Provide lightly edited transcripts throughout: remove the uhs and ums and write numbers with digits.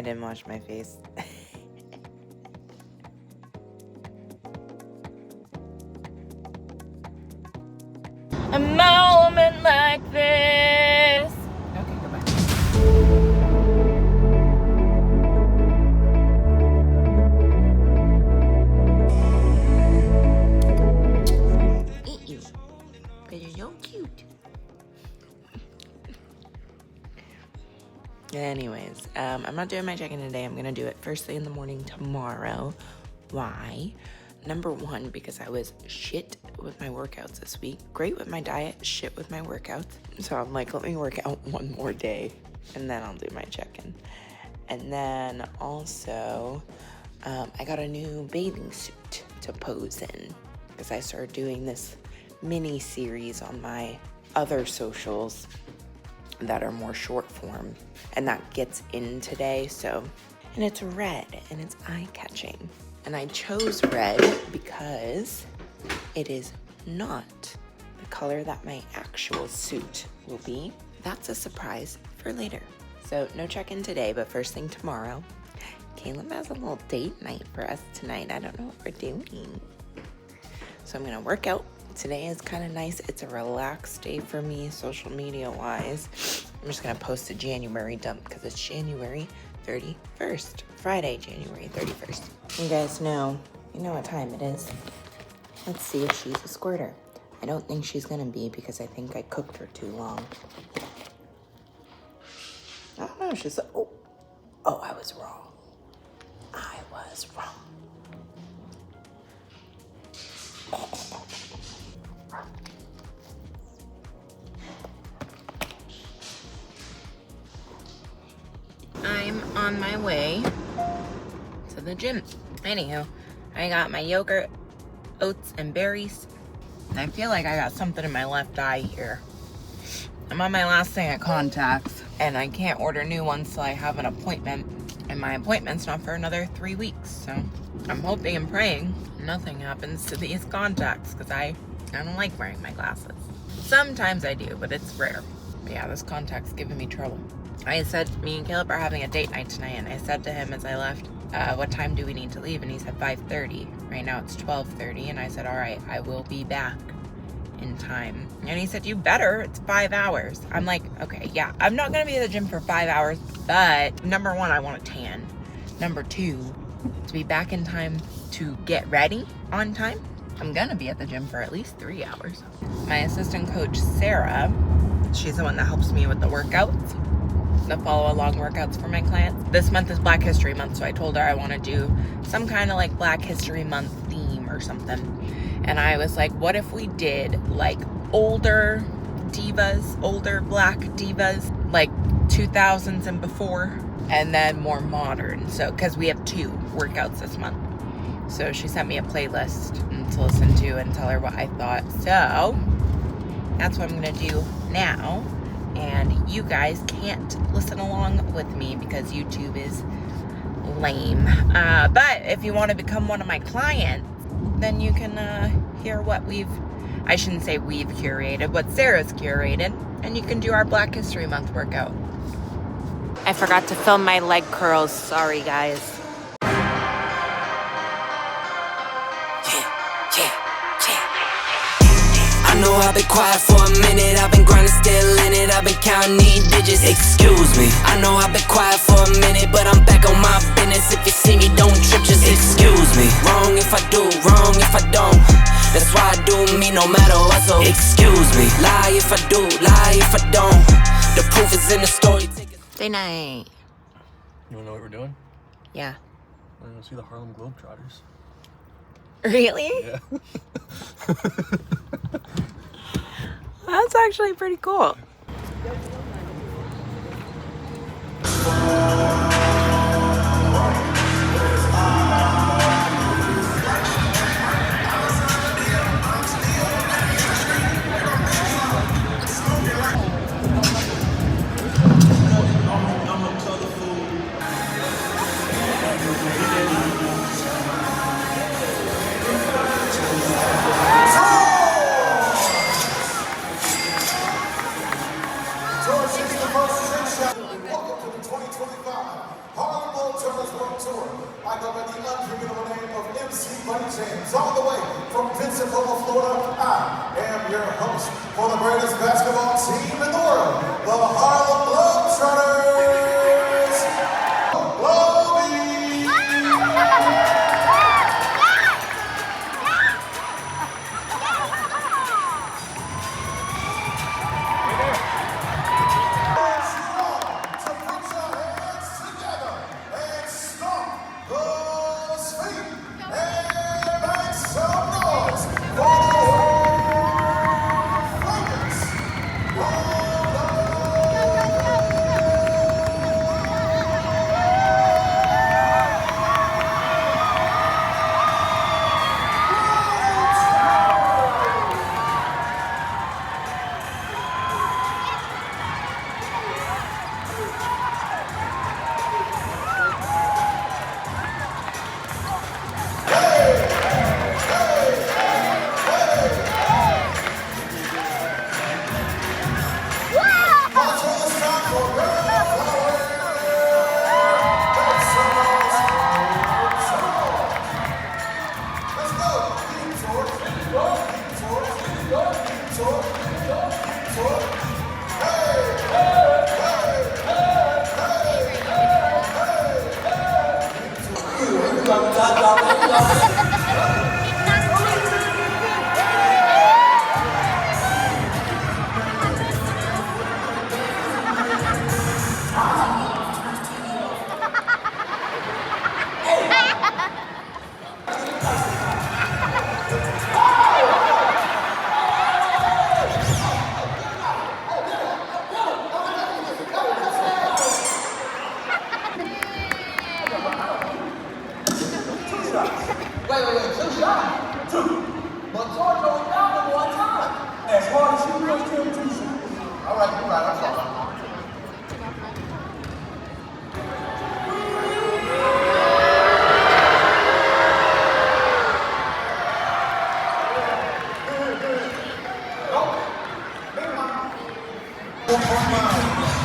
I didn't wash my face. A moment like this. Okay, goodbye. Eat you. Because you're so cute. Anyways, I'm not doing my check-in today. I'm gonna do it first thing in the morning tomorrow. Why? Number one, because I was shit with my workouts this week. Great with my diet, shit with my workouts. So I'm like, let me work out one more day and then I'll do my check-in. And then also, I got a new bathing suit to pose in because I started doing this mini series on my other socials that are more short form, and that gets in today. So, and it's red and it's eye-catching. And I chose red because it is not the color that my actual suit will be. That's a surprise for later. So no check-in today, but first thing tomorrow, Caleb has a little date night for us tonight. I don't know what we're doing. So I'm gonna work out. Today is kind of nice. It's a relaxed day for me, social media wise. I'm just gonna post a January dump because it's January 31st. Friday, January 31st. You guys know, you know what time it is. Let's see if she's a squirter. I don't think she's gonna be because I think I cooked her too long. I don't know, she's, oh, I was wrong. I was wrong. I'm on my way to the gym. Anywho, I got my yogurt, oats, and berries. I feel like I got something in my left eye here. I'm on my last thing at contacts, and I can't order new ones till I have an appointment. And my appointment's not for another 3 weeks, so I'm hoping and praying nothing happens to these contacts, because I don't like wearing my glasses. Sometimes I do, but it's rare. But yeah, this contact's giving me trouble. I said, me and Caleb are having a date night tonight, and I said to him as I left, what time do we need to leave? And he said 5:30. Right now it's 12:30, and I said, all right, I will be back in time. And he said, you better, it's 5 hours. I'm like, okay, yeah, I'm not gonna be at the gym for 5 hours, but number one, I want a tan. Number two, to be back in time to get ready on time, I'm gonna be at the gym for at least 3 hours. My assistant coach, Sarah, she's the one that helps me with the workouts, the follow along workouts for my clients. This month is Black History Month, so I told her I want to do some kind of like Black History Month theme or something. And I was like, what if we did like older divas, older Black divas, like 2000s and before, and then more modern. So, because we have 2 workouts this month. So she sent me a playlist to listen to and tell her what I thought. So that's what I'm going to do now. And you guys can't listen along with me because YouTube is lame. But if you want to become one of my clients, then you can hear what I shouldn't say we've curated, what Sarah's curated, and you can do our Black History Month workout. I forgot to film my leg curls. Sorry, guys. I know I've been quiet for a minute, I've been grinding, still in it, I've been counting these digits. Excuse me, I know I've been quiet for a minute, but I'm back on my business. If you see me, don't trip, just excuse me. Wrong if I do, wrong if I don't. That's why I do me no matter what, so excuse me. Lie if I do, lie if I don't. The proof is in the story. Day night. You wanna know what we're doing? Yeah. We're gonna see the Harlem Globetrotters. Really? Yeah. That's actually pretty cool. Welcome to the 2025 Tour. I go by the unforgettable name of MC Buddy James, all the way from Pensacola, Florida. I am your host for the greatest basketball team in the world, the Harlem Globetrotters. Globies!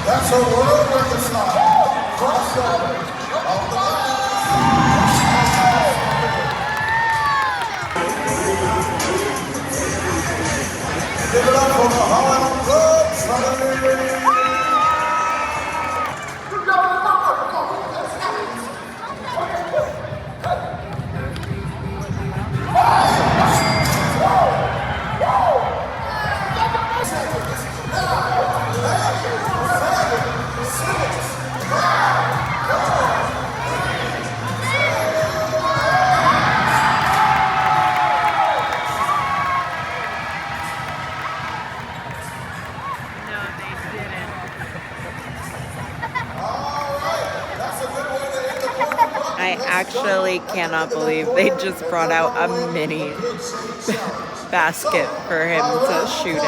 That's a world record slide. Crossover. Off the line. Give it up for the Harlem Globetrotters. I actually cannot believe they just brought out a mini basket for him to shoot in.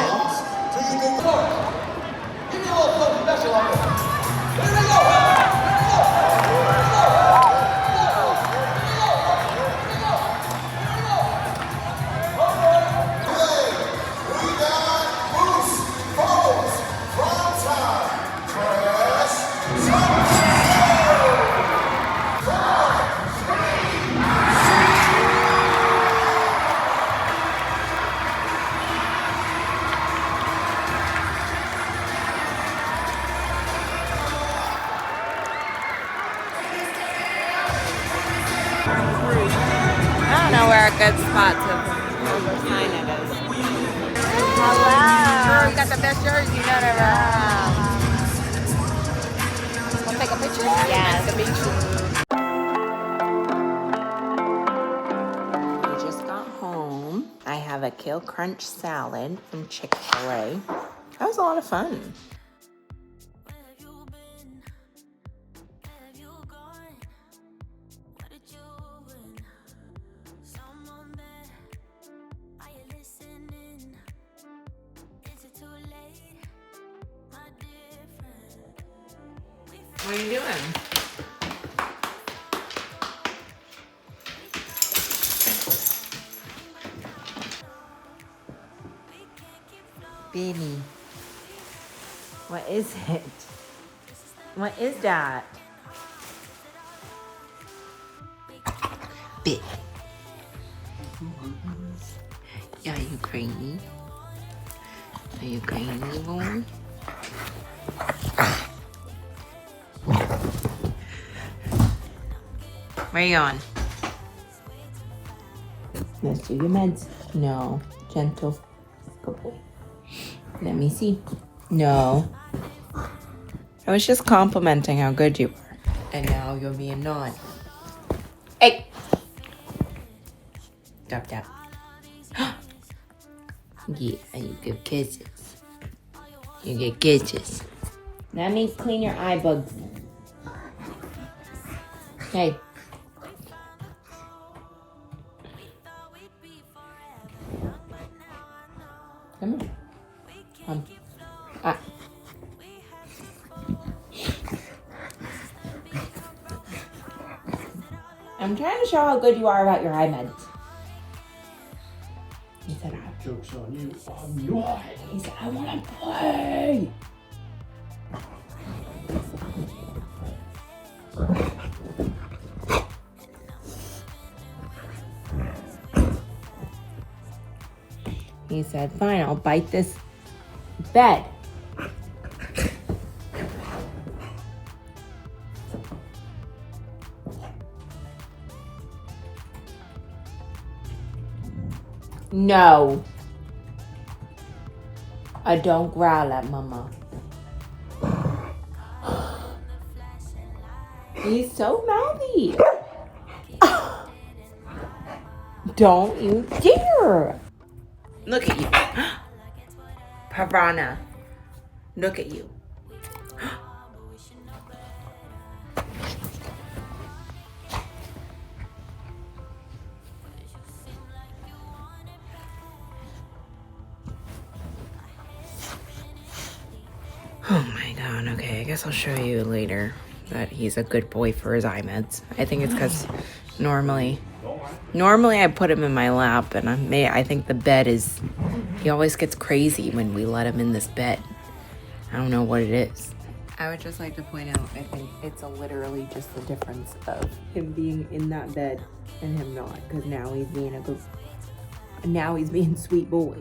I don't know where a good spot to sign it is. Hello. You got the best jersey. You got it right. Want to take a picture? Yes. Nice to meet you. We just got home. I have a kale crunch salad from Chick-fil-A. That was a lot of fun. What are you doing? Benny. What is it? What is that? bit. Are you crazy? Are you crazy, boy? Where are you going? Let's do your meds. No. Gentle. Good boy. Let me see. No. I was just complimenting how good you were. And now you're being naughty. Hey! Stop that. Yeah, you give kisses. You get kisses. That means clean your eye bugs. Hey. Come here. Come. Ah. I'm trying to show how good you are about your eye meds. He said, Joke's on you. I'm not. He said, I want to play. He said, fine, I'll bite this bed. No. I don't growl at mama. He's so mouthy. Don't you dare. Look at you. Piranha. Look at you. Oh my god, okay, I guess I'll show you later that he's a good boy for his eye meds. I think it's because normally I put him in my lap, and I think the bed is, he always gets crazy when we let him in this bed. I don't know what it is. I would just like to point out, I think it's literally just the difference of him being in that bed and him not, because now he's being a good, now he's being sweet boy.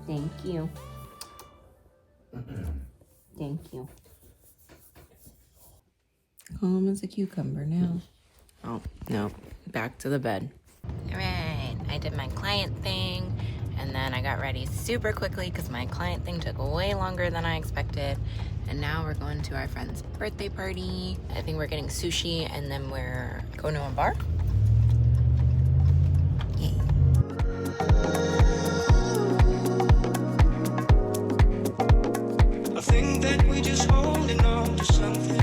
Thank you. Thank you. Calm as a cucumber now. Oh, no. Back to the bed. All right. I did my client thing, and then I got ready super quickly because my client thing took way longer than I expected. And now we're going to our friend's birthday party. I think we're getting sushi, and then we're going to a bar. Yay. I think that we just holding on to something.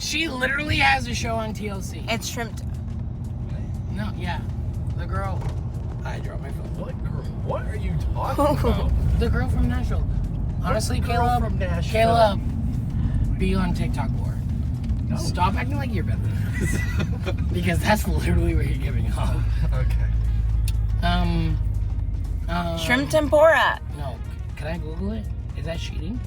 She literally has a show on TLC. It's shrimp. No, yeah. The girl. I dropped my phone. What girl? What are you talking about? The girl from Nashville. Honestly, What girl Caleb. from Nashville? Caleb, be on TikTok more. No. Stop acting like you're better than this. Because that's literally what you're giving off. Okay. Shrimp tempura. No. Can I Google it? Is that cheating?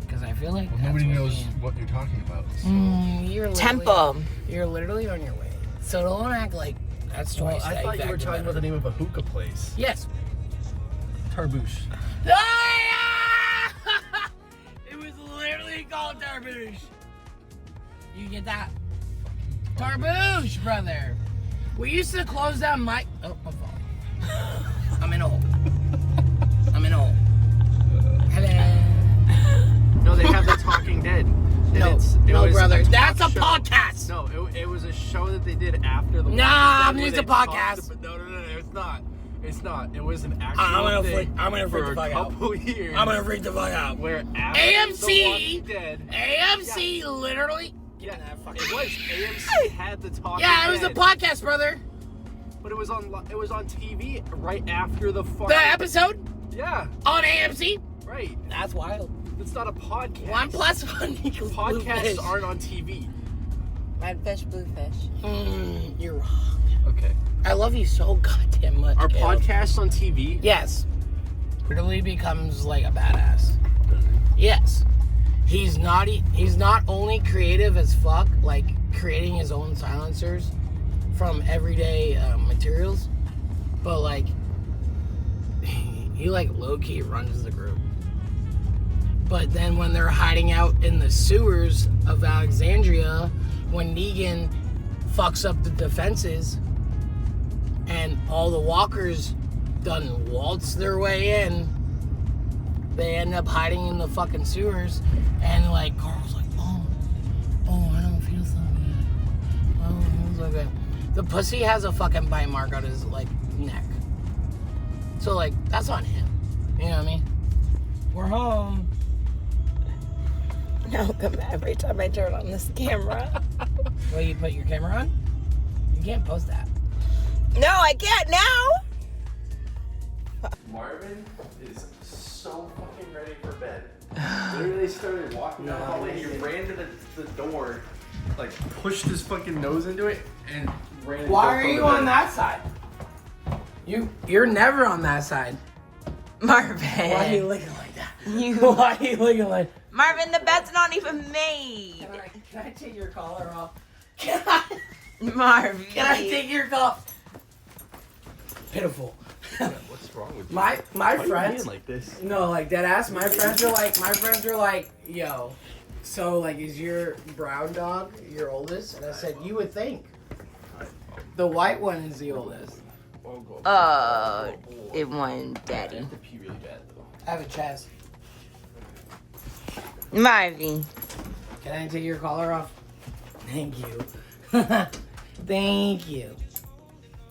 Because I feel like Well, that's nobody what's knows being- what you're talking about. So. You're literally, Temple. You're literally on your way. So don't act like that's Well, twice. I thought you were talking about the name of a hookah place. Yes. Tarbouche. It was literally called Tarbouche. You get that? Tarbouche, brother. We used to close down my. Oh, I'm falling. I'm in a hole. I'm in a hole. Hello. No, they have the Talking Dead. And No, it no, was brother. talk That's a show. podcast. No, it was a show that they did after the. Nah, Walking Dead it's where a they talked podcast. about- No, it's not. It's not. It was an actual I'm gonna thing freak for the a fuck out. couple years. I'm gonna freak the fuck out. Where after AMC The Walking Dead, AMC literally. yeah, Get that it fucking- was. AMC had the Talking Yeah, it was a Dead. podcast, brother. But it was on TV right after the fucking... The episode Yeah, on AMC? right. That's wild. It's not a podcast. 1 + 1 = Podcasts bluefish. aren't on TV. Red fish, blue fish. You're wrong. Okay. I love you so goddamn much. Are Caleb. podcasts on TV? Yes. Ridley becomes like a badass. Yes. He's not only creative as fuck, like creating his own silencers from everyday materials, but like he like low-key runs the group. But then when they're hiding out in the sewers of Alexandria, when Negan fucks up the defenses and all the walkers done waltz their way in, they end up hiding in the fucking sewers, and like Carl's like, oh, I don't feel so good. Oh, I don't feel so good. The pussy has a fucking bite mark on his like neck. So like that's on him. You know what I mean? We're home. No, every time I turn on this camera. Well, you put your camera on? You can't post that. No, I can't now. Marvin is so fucking ready for bed. Literally started walking down the hallway. He ran to the door, like pushed his fucking nose into it, and ran. Why are you on that side? You're never on that side. Marvin. Why are you looking like that? You- Why are you looking like? Marvin, the bed's not even made. Can I take your collar off? Marvin. Can I take your collar? Pitiful. What's wrong with you? My Why are you friends. being like this? No, like dead ass. My friends are like, yo. So like, is your brown dog your oldest? And I said, you would think. The white one is the oldest. It won daddy. I have to pee really bad though. I have a chest. Marvin. Can I take your collar off? Thank you. Thank you.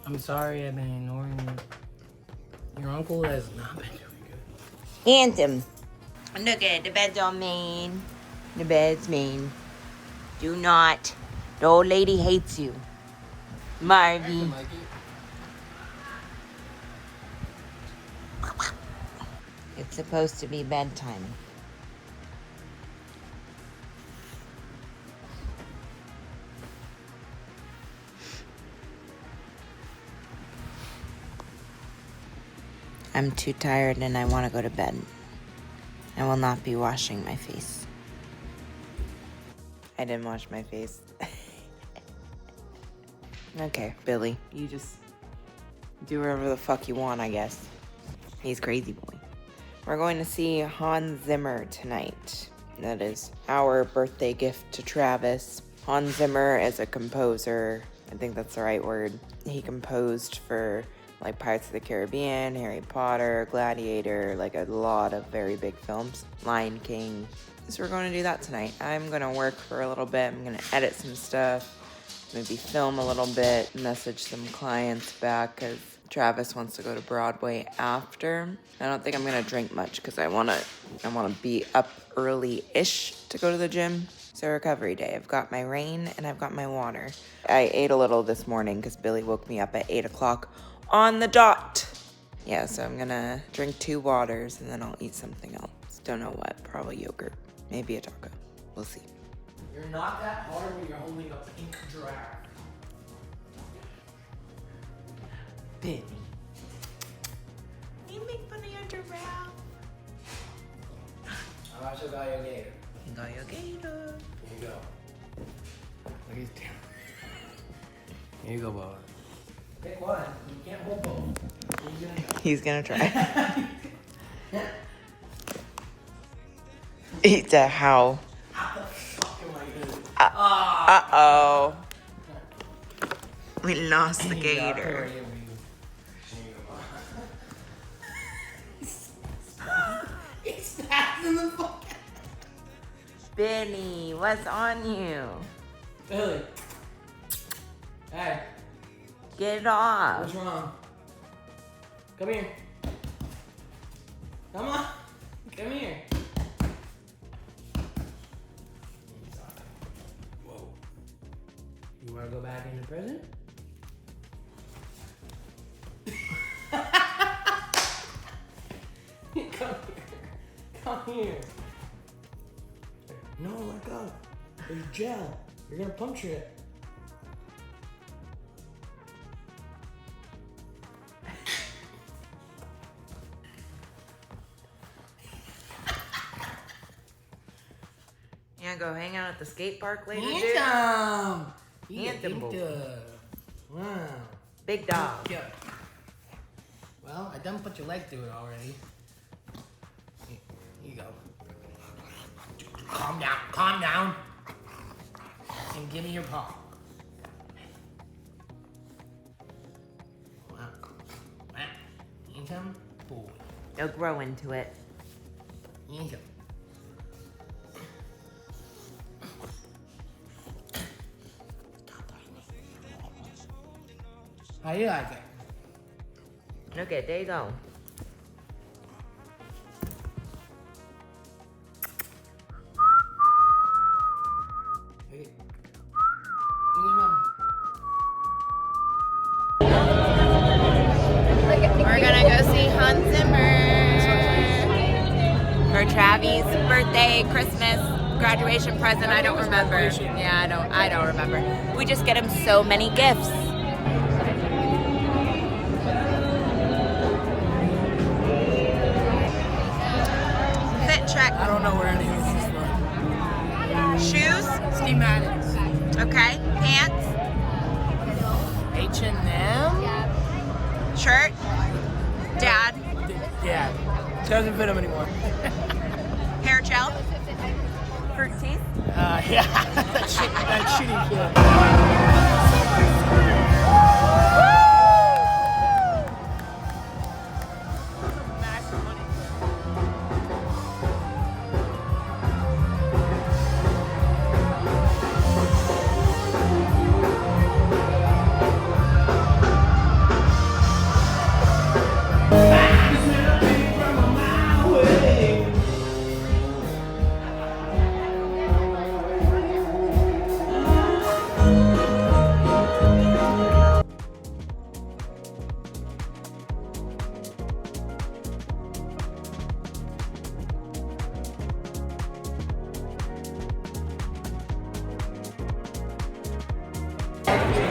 I'm sorry I've been ignoring you. Your uncle has not been doing good. Anthem. Look at the bed's all mean. The bed's mean. Do not. The old lady hates you. Marvin. It's supposed to be bedtime. I'm too tired and I want to go to bed. I will not be washing my face. I didn't wash my face. Okay, Billy, you just do whatever the fuck you want, I guess. He's crazy boy. We're going to see Hans Zimmer tonight. That is our birthday gift to Travis. Hans Zimmer is a composer. I think that's the right word. He composed for like Pirates of the Caribbean, Harry Potter, Gladiator, like a lot of very big films. Lion King. So we're going to do that tonight. I'm going to work for a little bit. I'm going to edit some stuff, maybe film a little bit, message some clients back because Travis wants to go to Broadway after. I don't think I'm going to drink much because I want to be up early-ish to go to the gym. It's a recovery day. I've got my rain and I've got my water. I ate a little this morning because Billy woke me up at 8 o'clock on the dot. Yeah, so I'm gonna drink 2 waters and then I'll eat something else. Don't know what, probably yogurt, maybe a taco. We'll see. You're not that hard when you're holding a pink giraffe. Benny. You make fun of your giraffe. I also got your gator. You got your gator. Here you go. Look at his tail. Here you go, Bubba. Pick one. You can't hold both. He's gonna try. Eat the how. Uh-oh. We lost the gator. Benny, what's on you? Billy. Hey, Get it off. what's wrong? Come here. Come on. Come here. Whoa. You want to go back into prison? Here. No, let go. There's gel. You're gonna puncture it. Yeah, go hang out at the skate park later, dude. Handsome. Handsome boy. Wow. Big dog. Yeah. Well, I done put your leg through it already. Here you go. Calm down. Calm down. And give me your paw. Wow. Wow. Handsome boy. They'll grow into it. Handsome. How you like it? Okay, there you go. Hey. Give me mom. We're gonna go see Hans Zimmer for Travis' birthday, Christmas, graduation present. I don't remember. Yeah, I don't remember. We just get him so many gifts. Fit check. I don't know where any of this is from. Shoes. Steve Madden. Okay. Pants. H&M? Shirt. Dad. Yeah. Doesn't fit him anymore. Hair gel. Fruit teeth. Yeah. that shitty kid.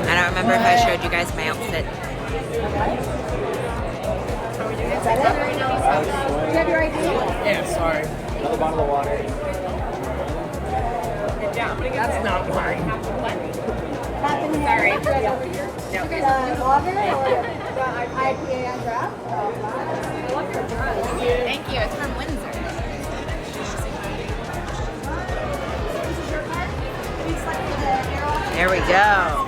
I don't remember if I showed you guys my outfit. Yeah, sorry. Another bottle of water. That's not mine. Sorry. Lager or IPA on draft? Thank you. It's from Windsor. There we go.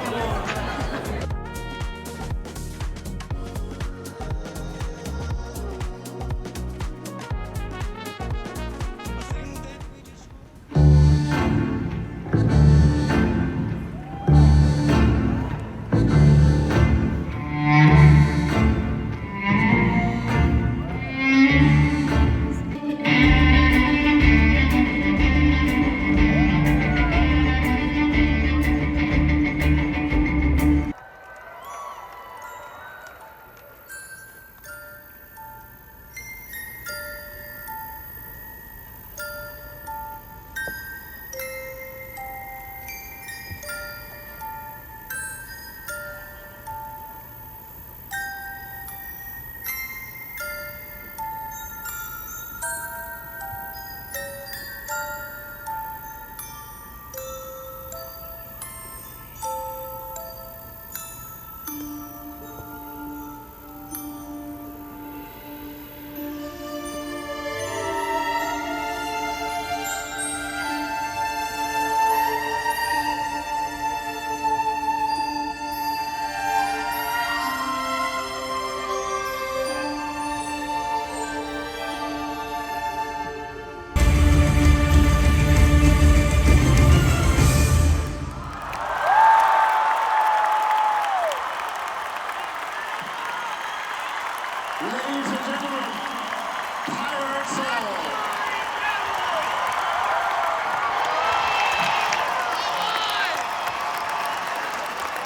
Ladies and gentlemen, Pirates Hall.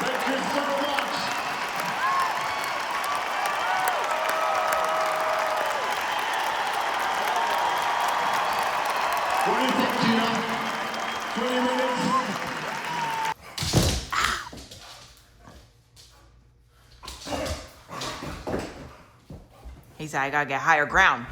Thank you so much. He said, I gotta get higher ground.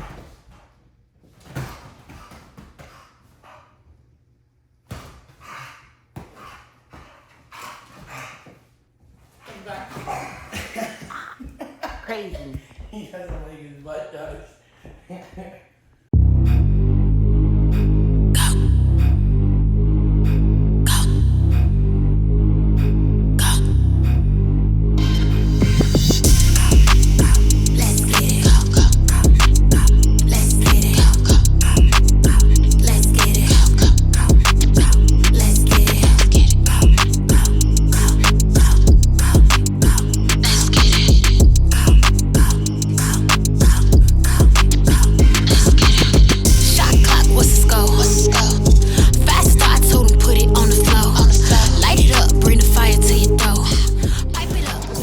Crazy. He doesn't like his butt does.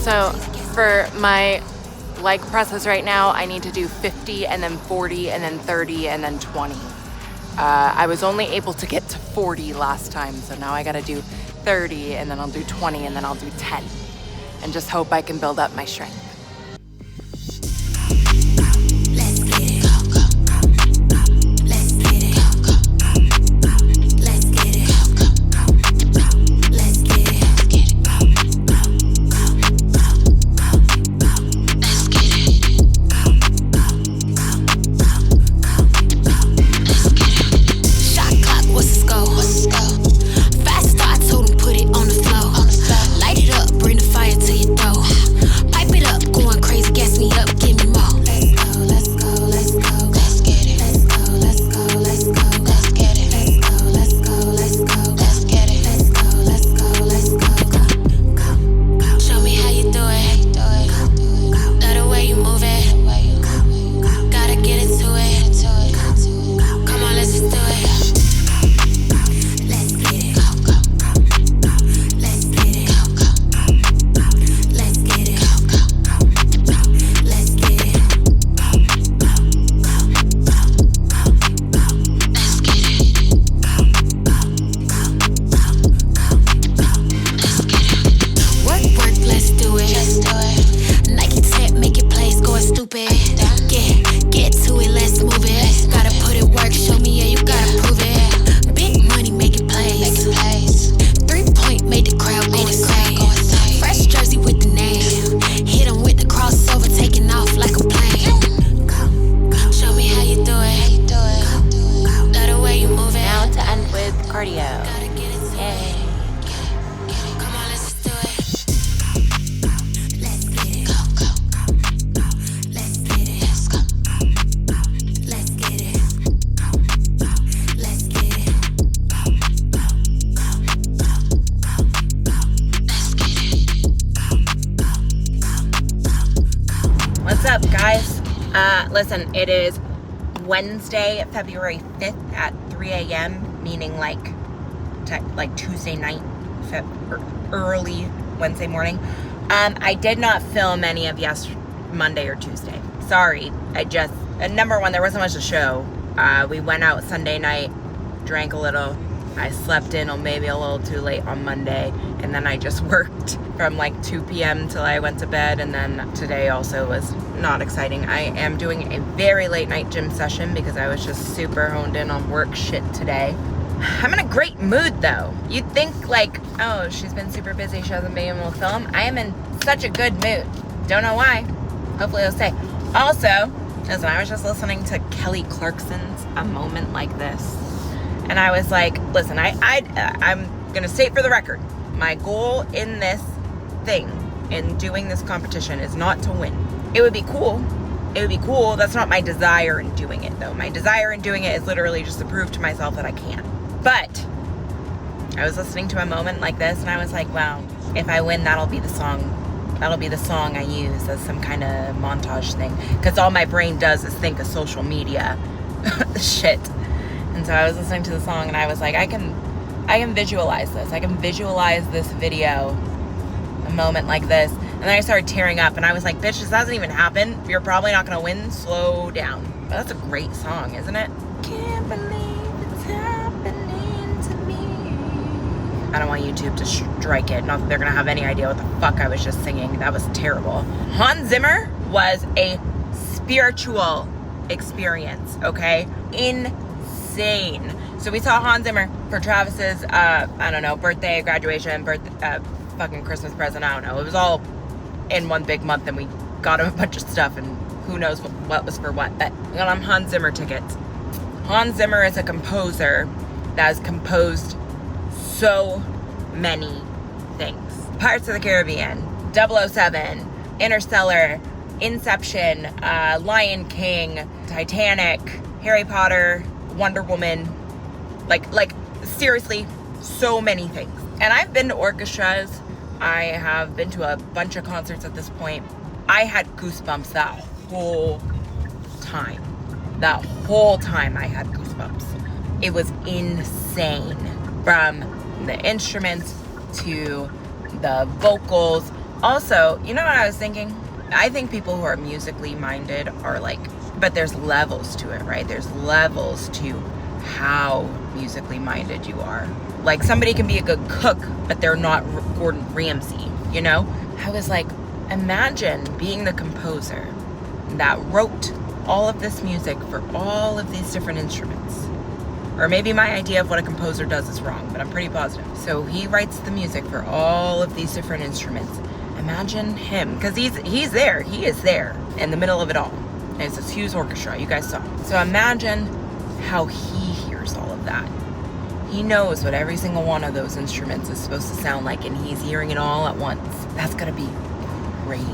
So for my leg presses right now, I need to do 50 and then 40 and then 30 and then 20. I was only able to get to 40 last time, so now I gotta do 30 and then I'll do 20 and then I'll do 10 and just hope I can build up my strength. What's up, guys? Listen, it is Wednesday, February 5th at 3 a.m., meaning like Tuesday night, early Wednesday morning. I did not film any of Monday or Tuesday. Sorry. Number one, there wasn't much to show. We went out Sunday night, drank a little. I slept in maybe a little too late on Monday, and then I just worked from like 2 p.m. till I went to bed, and then today also was not exciting. I am doing a very late night gym session because I was just super honed in on work shit today. I'm in a great mood though. You'd think like, oh, she's been super busy, she hasn't been able to film. I am in such a good mood. Don't know why. Hopefully it'll stay. Also, listen, I was just listening to Kelly Clarkson's A Moment Like This. And I was like, listen, I'm gonna state for the record, my goal in this thing, in doing this competition, is not to win. It would be cool. It would be cool. That's not my desire in doing it, though. My desire in doing it is literally just to prove to myself that I can. But I was listening to A Moment Like This, and I was like, wow, if I win, that'll be the song. That'll be the song I use as some kind of montage thing. Because all my brain does is think of social media shit. And so I was listening to the song, and I was like, I can visualize this. I can visualize this video, A Moment Like This. And then I started tearing up, and I was like, bitch, this hasn't even happened. You're probably not gonna win. Slow down. But that's a great song, isn't it? Can't believe it's happening to me. I don't want YouTube to strike it. Not that they're gonna have any idea what the fuck I was just singing. That was terrible. Hans Zimmer was a spiritual experience, okay? Insane. So we saw Hans Zimmer for Travis's, I don't know, birthday, graduation, fucking Christmas present, I don't know. It was all in one big month, and we got him a bunch of stuff, and who knows what was for what. But we got him Hans Zimmer tickets. Hans Zimmer is a composer that has composed so many things. Pirates of the Caribbean, 007, Interstellar, Inception, Lion King, Titanic, Harry Potter, Wonder Woman, like seriously, so many things. And I've been to orchestras. I have been to a bunch of concerts at this point. I had goosebumps that whole time. That whole time I had goosebumps. It was insane. From the instruments to the vocals. Also, you know what I was thinking? I think people who are musically minded are like, but there's levels to it, right? There's levels to how musically minded you are. Like, somebody can be a good cook, but they're not Gordon Ramsay, you know? I was like, imagine being the composer that wrote all of this music for all of these different instruments. Or maybe my idea of what a composer does is wrong, but I'm pretty positive. So he writes the music for all of these different instruments. Imagine him, because he's there. He is there in the middle of it all. And it's this huge orchestra, you guys saw. So imagine how he hears all of that. He knows what every single one of those instruments is supposed to sound like, and he's hearing it all at once. That's gonna be crazy.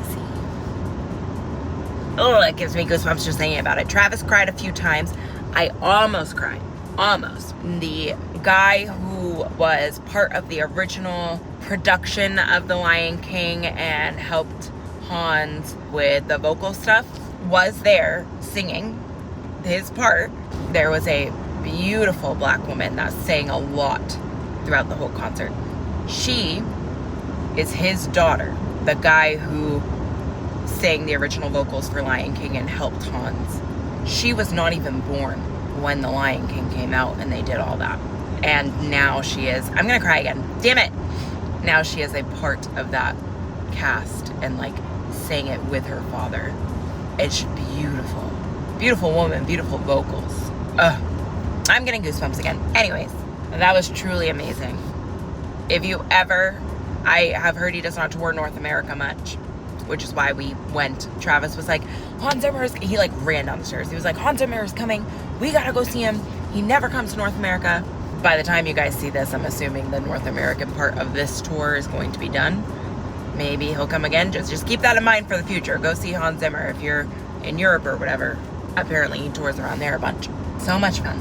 Oh, it gives me goosebumps just thinking about it. Travis cried a few times. I almost cried. Almost. The guy who was part of the original production of The Lion King and helped Hans with the vocal stuff was there singing his part. There was a beautiful black woman that sang a lot throughout the whole concert. She is his daughter, the guy who sang the original vocals for Lion King and helped Hans. She was not even born when The Lion King came out and they did all that. And now she is, I'm gonna cry again, damn it. Now she is a part of that cast and like sang it with her father. It's beautiful. Beautiful woman, beautiful vocals. I'm getting goosebumps again. Anyways, that was truly amazing. If you ever, I have heard he does not tour North America much, which is why we went. Travis was like, Hans Zimmer is, he like ran down the stairs. He was like, Hans Zimmer is coming. We gotta go see him. He never comes to North America. By the time you guys see this, I'm assuming the North American part of this tour is going to be done. Maybe he'll come again. Just keep that in mind for the future. Go see Hans Zimmer if you're in Europe or whatever. Apparently he tours around there a bunch. So much fun.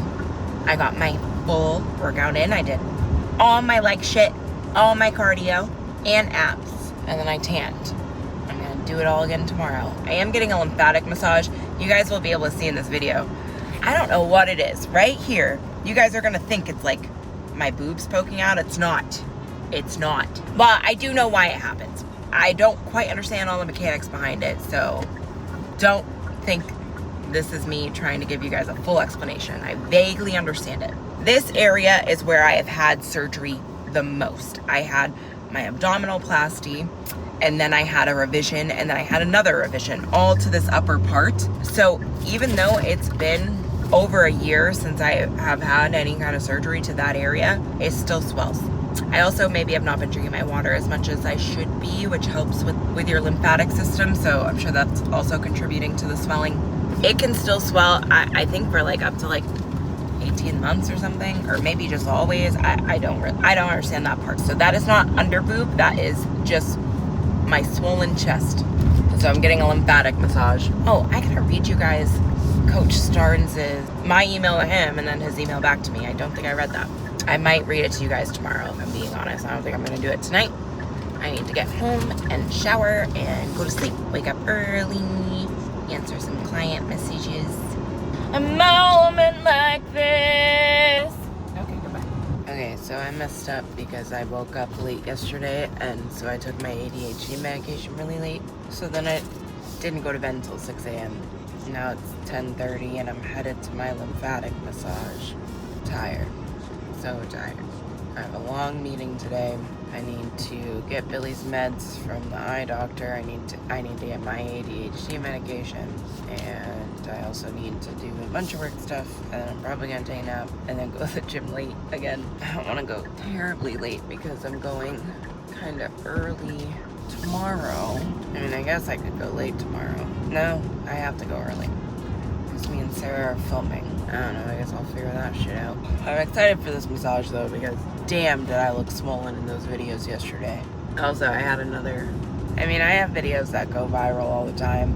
I got my full workout in. I did all my leg shit, all my cardio, and abs. And then I tanned. I'm gonna do it all again tomorrow. I am getting a lymphatic massage. You guys will be able to see in this video. I don't know what it is. Right here, you guys are gonna think it's like my boobs poking out. It's not. It's not. Well, I do know why it happens. I don't quite understand all the mechanics behind it, so don't think this is me trying to give you guys a full explanation. I vaguely understand it. This area is where I have had surgery the most. I had my abdominoplasty, and then I had a revision, and then I had another revision, all to this upper part. So even though it's been over a year since I have had any kind of surgery to that area, it still swells. I also maybe have not been drinking my water as much as I should be, which helps with your lymphatic system, so I'm sure that's also contributing to the swelling. It can still swell, I think, for like up to like 18 months or something, or maybe just always. I don't understand that part. So that is not under boob, that is just my swollen chest. So I'm getting a lymphatic massage. Oh, I gotta read you guys Coach Starnes' my email to him and then his email back to me. I don't think I read that. I might read it to you guys tomorrow, if I'm being honest. I don't think I'm gonna do it tonight. I need to get home and shower and go to sleep. Wake up early, answer some client messages. A moment like this. Okay, goodbye. Okay, so I messed up because I woke up late yesterday, and so I took my ADHD medication really late. So then I didn't go to bed until 6 a.m. Now it's 10:30 and I'm headed to my lymphatic massage. Tired. So tired. I have a long meeting today. I need to get Billy's meds from the eye doctor. I need to get my ADHD medication, and I also need to do a bunch of work stuff, and then I'm probably gonna take a nap and then go to the gym late again. I don't want to go terribly late because I'm going kind of early tomorrow. I mean, I guess I could go late tomorrow. No, I have to go early because me and Sarah are filming. I don't know, I guess I'll figure that shit out. I'm excited for this massage though, because damn did I look swollen in those videos yesterday. Also, I had another, I mean, I have videos that go viral all the time.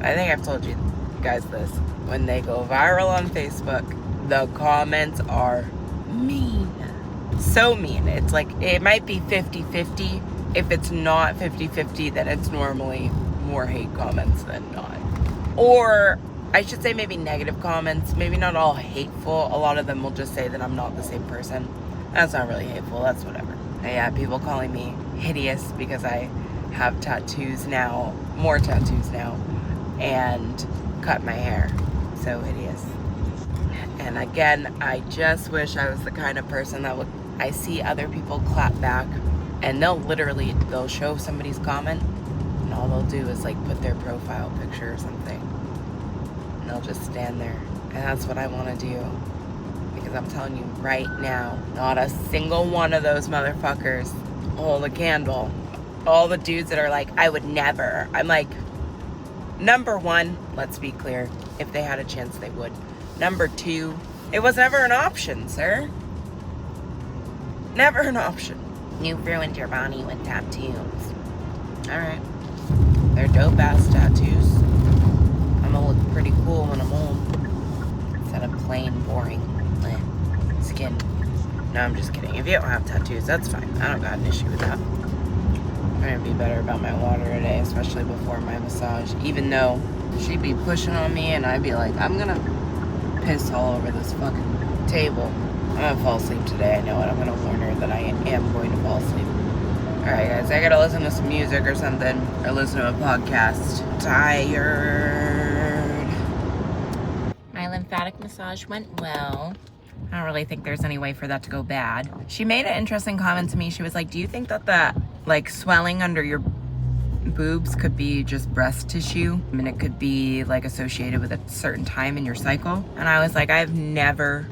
I think I've told you guys this. When they go viral on Facebook, the comments are mean. So mean. It's like, it might be 50-50. If it's not 50-50, then it's normally more hate comments than not. Or I should say maybe negative comments, maybe not all hateful. A lot of them will just say that I'm not the same person. That's not really hateful, that's whatever. And yeah, people calling me hideous because I have tattoos now, more tattoos now, and cut my hair. So hideous. And again, I just wish I was the kind of person that would, I see other people clap back, and they'll show somebody's comment, and all they'll do is like put their profile picture or something. And they'll just stand there. And that's what I want to do. Because I'm telling you right now, not a single one of those motherfuckers hold a candle. All the dudes that are like, I would never. I'm like, number one, let's be clear, if they had a chance, they would. Number two, it was never an option, sir. Never an option. You ruined your body with tattoos. Alright. They're dope ass tattoos. I'm gonna look pretty cool when I'm old. Instead of plain, boring skin. No, I'm just kidding. If you don't have tattoos, that's fine. I don't got an issue with that. I'm trying to be better about my water today, especially before my massage. Even though she'd be pushing on me and I'd be like, I'm gonna piss all over this fucking table. I'm gonna fall asleep today. I know it. I'm gonna warn her that I am going to fall asleep. Alright guys, I gotta listen to some music or something, or listen to a podcast. Tired. My lymphatic massage went well. I don't really think there's any way for that to go bad. She made an interesting comment to me. She was like, do you think that the like swelling under your boobs could be just breast tissue? I mean, it could be like associated with a certain time in your cycle. And I was like, I've never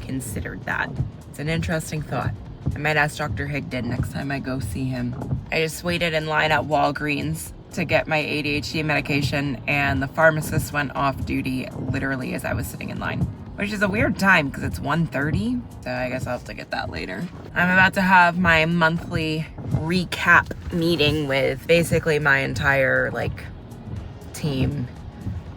considered that. It's an interesting thought. I might ask Dr. Higdon next time I go see him. I just waited in line at Walgreens to get my ADHD medication, and the pharmacist went off duty literally as I was sitting in line, which is a weird time because it's 1:30, so I guess I'll have to get that later. I'm about to have my monthly recap meeting with basically my entire team.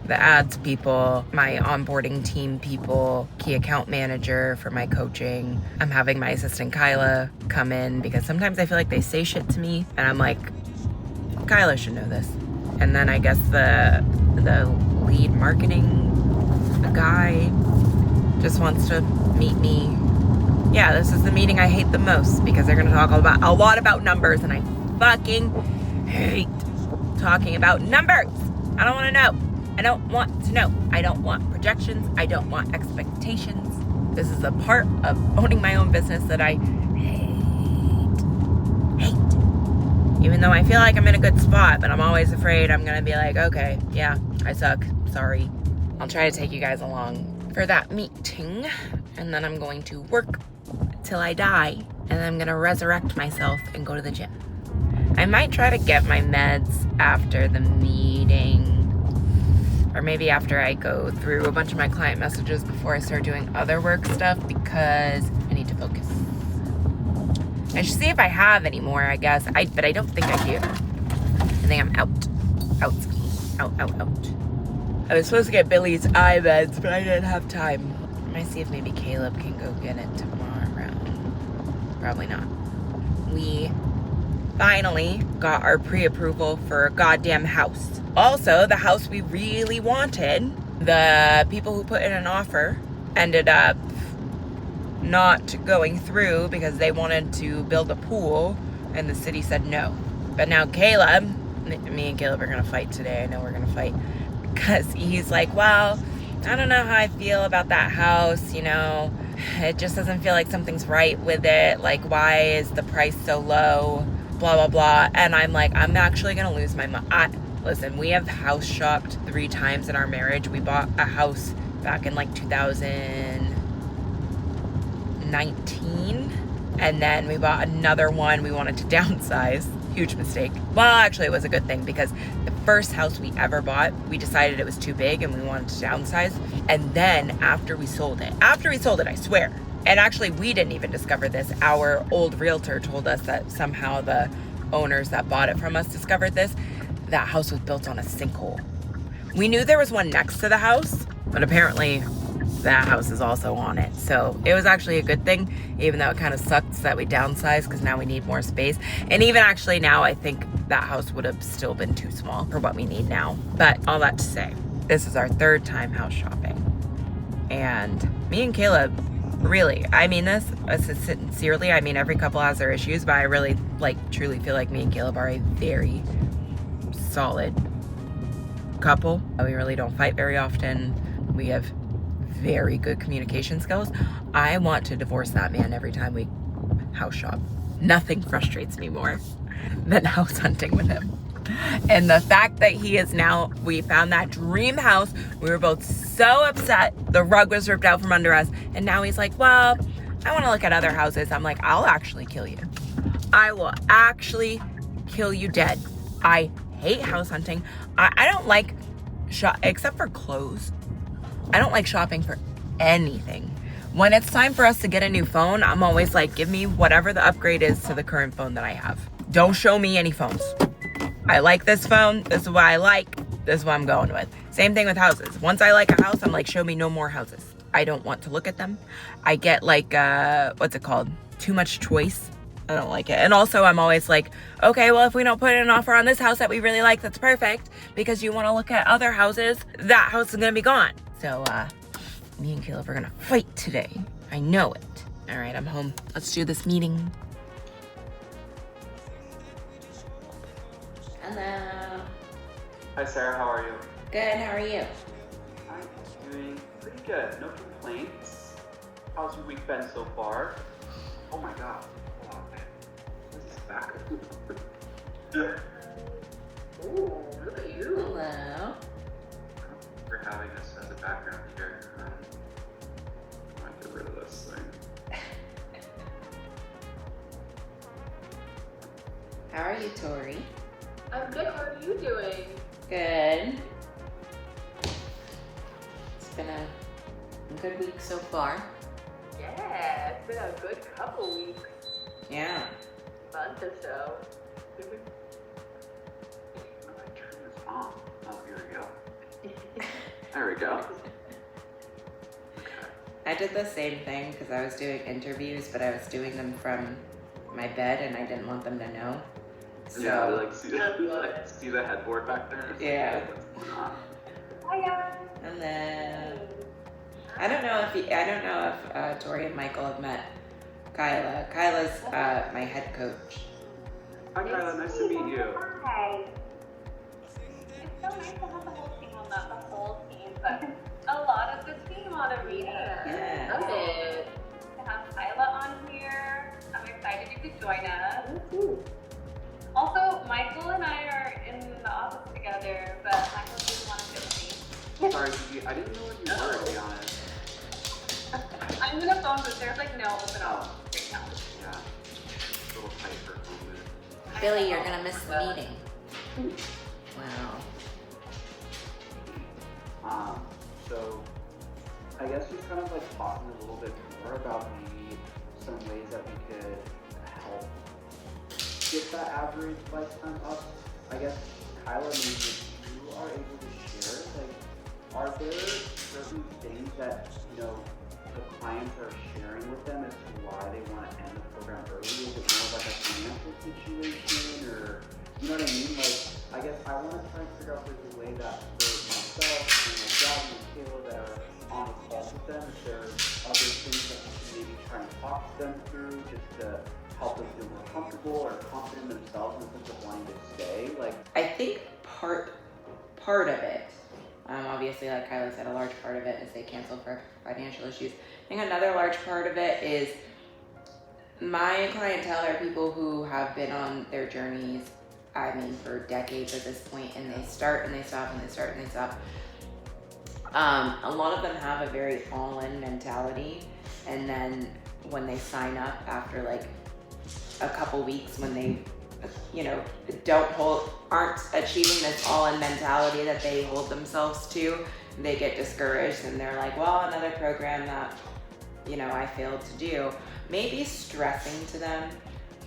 The ads people, my onboarding team people, key account manager for my coaching. I'm having my assistant Kyla come in because sometimes I feel like they say shit to me and I'm like, Kyla should know this. And then I guess the lead marketing guy just wants to meet me. Yeah, this is the meeting I hate the most because they're gonna talk a lot about numbers, and I fucking hate talking about numbers. I don't wanna know. I don't want to know. I don't want projections. I don't want expectations. This is a part of owning my own business that I hate. Even though I feel like I'm in a good spot, but I'm always afraid I'm gonna be like, okay, yeah, I suck, sorry. I'll try to take you guys along for that meeting, and then I'm going to work till I die, and then I'm gonna resurrect myself and go to the gym. I might try to get my meds after the meeting, or maybe after I go through a bunch of my client messages before I start doing other work stuff, because I need to focus. I should see if I have any more, I guess. But I don't think I do. I think I'm out. Out. I was supposed to get Billy's eye meds, but I didn't have time. I might see if maybe Caleb can go get it tomorrow. Probably not. We finally got our pre-approval for a goddamn house. Also, the house we really wanted, the people who put in an offer ended up not going through because they wanted to build a pool and the city said no. But now Caleb, me and Caleb are gonna fight today. I know we're gonna fight because he's like, well, I don't know how I feel about that house, you know. It just doesn't feel like something's right with it. Like, why is the price so low? Blah, blah, blah. And I'm like, I'm actually going to lose my mind. Listen, we have house shopped 3 times in our marriage. We bought a house back in like 2019. And then we bought another one. We wanted to downsize. Huge mistake. Well, actually, it was a good thing because the first house we ever bought, we decided it was too big and we wanted to downsize. And then after we sold it, I swear, and actually we didn't even discover this. Our old realtor told us that somehow the owners that bought it from us discovered this. That house was built on a sinkhole. We knew there was one next to the house, but apparently that house is also on it. So it was actually a good thing, even though it kind of sucks that we downsized because now we need more space. And even actually now, I think that house would have still been too small for what we need now. But all that to say, this is our 3rd time house shopping. And me and Caleb, really, I mean this sincerely. I mean, every couple has their issues, but I really, truly feel like me and Caleb are a very solid couple. We really don't fight very often. We have very good communication skills. I want to divorce that man every time we house shop. Nothing frustrates me more than house hunting with him. And the fact that we found that dream house, we were both so upset, the rug was ripped out from under us, and now he's like, well, I want to look at other houses. I'm like, I'll actually kill you. I will actually kill you dead. I hate house hunting. I don't like except for clothes. I don't like shopping for anything. When it's time for us to get a new phone, I'm always like, give me whatever the upgrade is to the current phone that I have. Don't show me any phones. I like this phone. This is what I like. This is what I'm going with. Same thing with houses. Once I like a house, I'm like, show me no more houses. I don't want to look at them. I get what's it called? Too much choice. I don't like it. And also I'm always like, okay, well, if we don't put in an offer on this house that we really like, that's perfect. Because you want to look at other houses, that house is going to be gone. So, me and Caleb are going to fight today. I know it. All right, I'm home. Let's do this meeting. Hello. Hi Sarah, how are you? Good, how are you? I'm doing pretty good, no complaints. How's your week been so far? Oh my god, hold on, man. This is back. Ooh, look at you. Hello. We're having this as a background here. I might get rid of this thing. How are you, Tori? I'm good. How are you doing? Good. It's been a good week so far. Yeah, it's been a good couple weeks, Yeah. month or so. How do I turn this on? Oh, here we go. There we go. I did the same thing because I was doing interviews, but I was doing them from my bed and I didn't want them to know. So, Yeah, see the headboard back there? It's Yeah. Like, what's going on? Hiya. and then I don't know if Tori and Michael have met Kyla. Kyla's my head coach. Hi Kyla, nice to meet you. Hi. It's so nice to have the whole team, well, not the whole team, but a lot of the team on a meeting. Yeah. Love it. To have Kyla on here. I'm excited you could join us. Also, Michael and I are in the office together, but Michael didn't want to fit me. Sorry, I didn't know where you were, to be honest. I'm in a phone booth. There's like no open office right now. Yeah, it's a little tight for a moment. Billy, you're gonna miss the meeting. Wow. So I guess just kind of like talking a little bit more about maybe some ways that we could help get that average lifetime up. I guess Kyla, maybe you are able to share, like, are there certain things that, the clients are sharing with them as to why they want to end the program early? Is it more like a financial situation, or, you know what I mean? Like, I guess I want to try and figure out if there's a way that for myself and my dad and Kayla that are on the call with them, if there's other things that we can maybe try and talk to them through just to help them feel more comfortable or confident in themselves in terms of wanting to stay. Like, I think part of it Obviously, like Kyla said, a large part of it is they cancel for financial issues. I think another large part of it is my clientele are people who have been on their journeys, I mean, for decades at this point, and they start and they stop and they start and they stop. A lot of them have a very all-in mentality, and then when they sign up after like a couple weeks, when they, you know, aren't achieving this all-in mentality that they hold themselves to, they get discouraged and they're like, well, another program that, you know, I failed to do. Maybe stressing to them.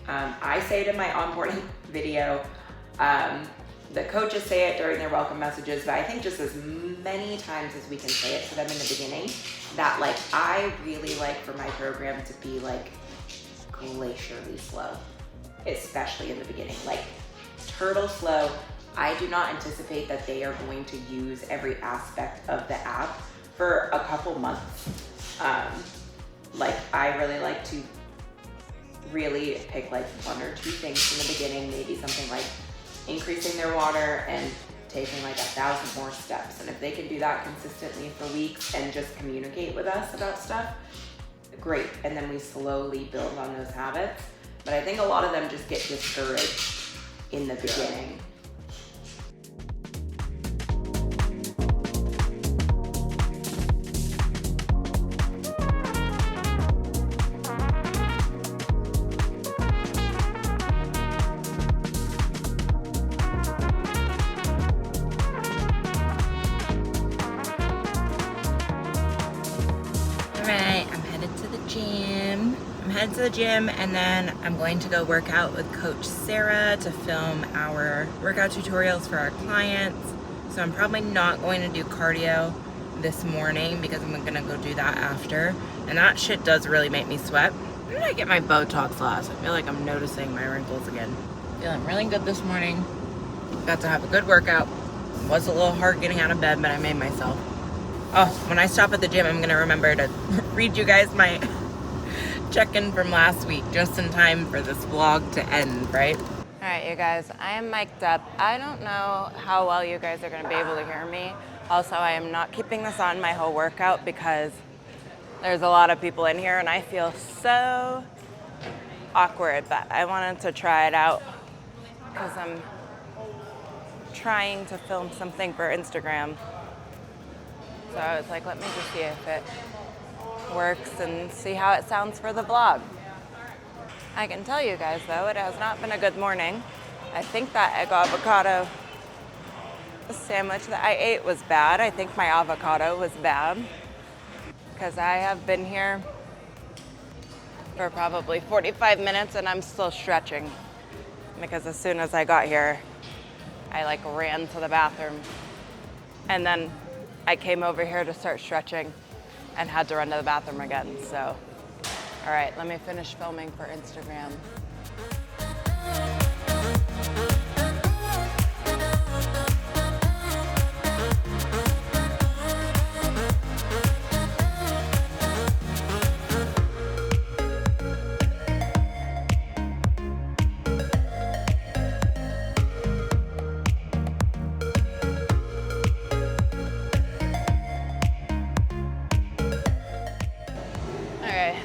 I say it in my onboarding video, the coaches say it during their welcome messages, but I think just as many times as we can say it to them in the beginning, that like, I really like for my program to be like glacially slow, especially in the beginning, like turtle slow. I do not anticipate that they are going to use every aspect of the app for a couple months. Like I really like to really pick like 1 or 2 things in the beginning, maybe something like increasing their water and taking like 1,000 more steps. And if they can do that consistently for weeks and just communicate with us about stuff, great. And then we slowly build on those habits. But I think a lot of them just get discouraged in the beginning. Head to the gym, and then I'm going to go work out with Coach Sarah to film our workout tutorials for our clients. So I'm probably not going to do cardio this morning because I'm gonna go do that after. And that shit does really make me sweat. When did I get my Botox last? I feel like I'm noticing my wrinkles again. Feeling really good this morning. Got to have a good workout. It was a little hard getting out of bed, but I made myself. Oh, when I stop at the gym, I'm gonna remember to read you guys my check-in from last week, just in time for this vlog to end, right? All right, you guys, I am mic'd up. I don't know how well you guys are gonna be able to hear me. Also, I am not keeping this on my whole workout because there's a lot of people in here and I feel so awkward, but I wanted to try it out because I'm trying to film something for Instagram. So I was like, let me just see if it works and see how it sounds for the vlog. I can tell you guys though, it has not been a good morning. I think that egg avocado sandwich that I ate was bad. I think my avocado was bad because I have been here for probably 45 minutes and I'm still stretching because as soon as I got here, I like ran to the bathroom and then I came over here to start stretching and had to run to the bathroom again, so. All right, let me finish filming for Instagram.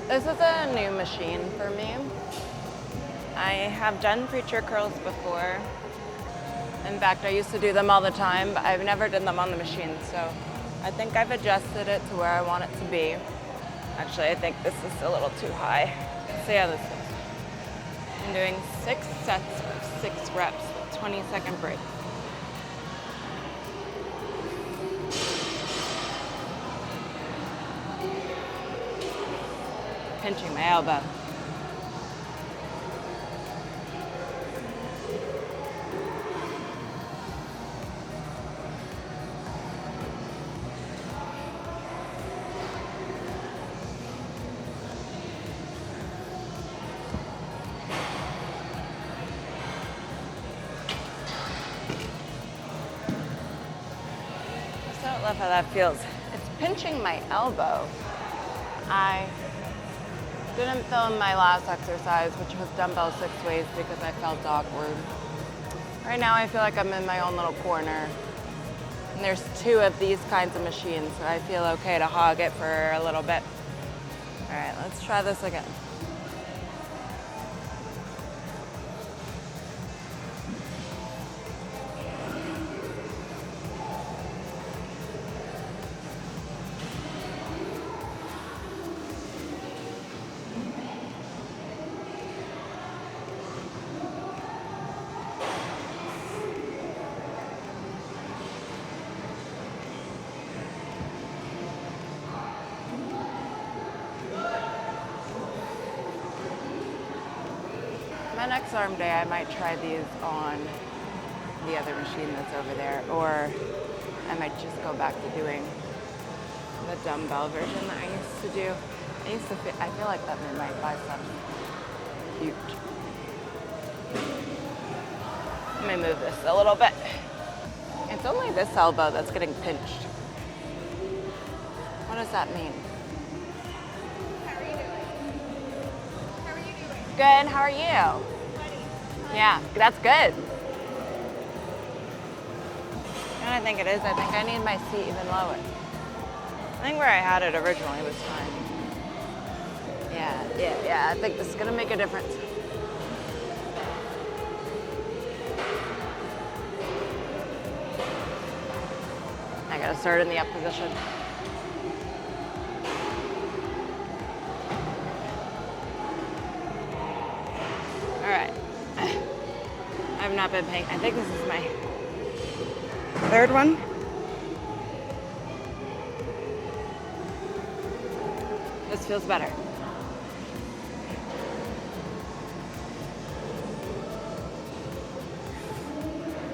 This is a new machine for me. I have done preacher curls before. In fact, I used to do them all the time, but I've never done them on the machine, so I think I've adjusted it to where I want it to be. Actually, I think this is a little too high. Let's see how this goes. I'm doing 6 sets of 6 reps with 20-second break. Pinching my elbow. I don't love how that feels. It's pinching my elbow. I didn't film my last exercise, which was dumbbell 6 ways, because I felt awkward. Right now I feel like I'm in my own little corner. And there's 2 of these kinds of machines, so I feel okay to hog it for a little bit. All right, let's try this again. My next arm day, I might try these on the other machine that's over there, or I might just go back to doing the dumbbell version that I used to do. I feel like that made my biceps huge. Let me move this a little bit. It's only this elbow that's getting pinched. What does that mean? How are you doing? How are you doing? Good, how are you? Yeah, that's good. And I think it is. I think I need my seat even lower. I think where I had it originally was fine. Yeah. I think this is gonna make a difference. I gotta start in the up position. All right. I've not been paying. I think this is my 3rd one. This feels better.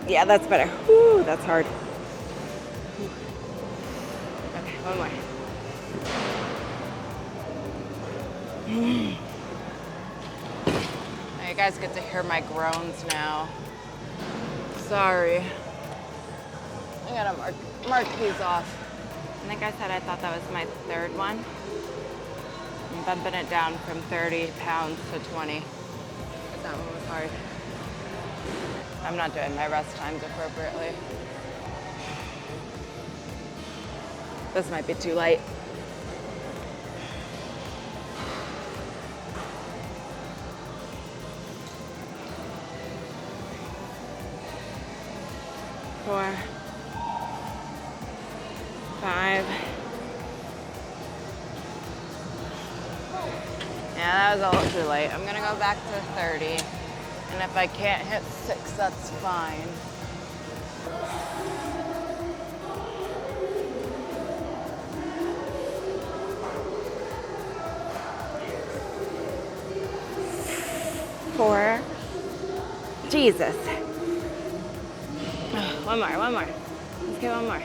Yeah, that's better. Whew, that's hard. Okay, one more. You guys get to hear my groans now. Sorry. I gotta mark these off. I think I said I thought that was my 3rd one. I'm bumping it down from 30 pounds to 20. But that one was hard. I'm not doing my rest times appropriately. This might be too light. Four, 5. Yeah, that was a little too late. I'm gonna go back to 30. And if I can't hit 6, that's fine. Four. Jesus. One more. Let's get one more.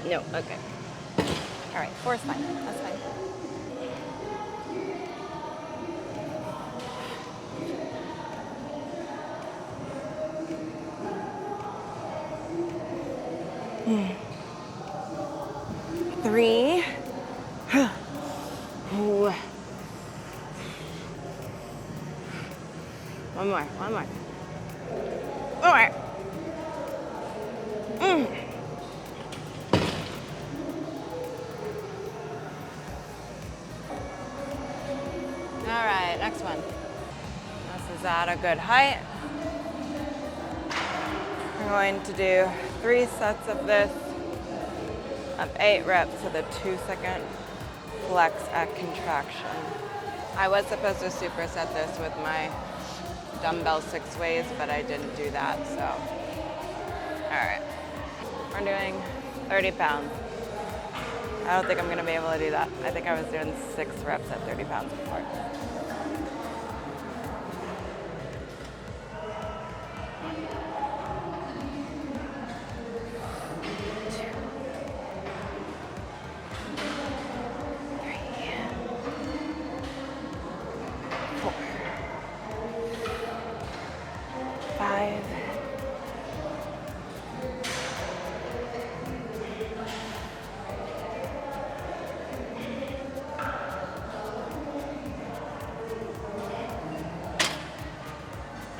No, okay. All right, 4's fine. That's fine. Three. Ooh. One more. One more. All right, next one. This is at a good height. We're going to do 3 sets of this of 8 reps with a 2-second flex at contraction. I was supposed to superset this with my dumbbell 6 ways, but I didn't do that, so. All right, we're doing 30 pounds. I don't think I'm gonna be able to do that. I think I was doing 6 reps at 30 pounds before.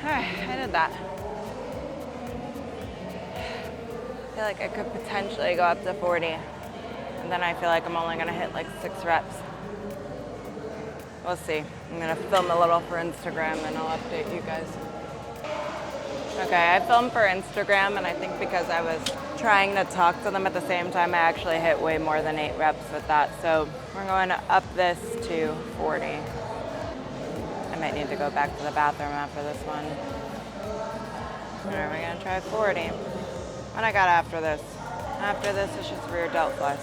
All right, I did that. feel like I could potentially go up to 40. And then I feel like I'm only gonna hit like 6 reps. We'll see. I'm gonna film a little for Instagram and I'll update you guys. Okay, I filmed for Instagram, and I think because I was trying to talk to them at the same time, I actually hit way more than 8 reps with that. So we're going to up this to 40. I might need to go back to the bathroom after this one. All right, we're gonna try 40. What I got after this? After this is just rear delt flies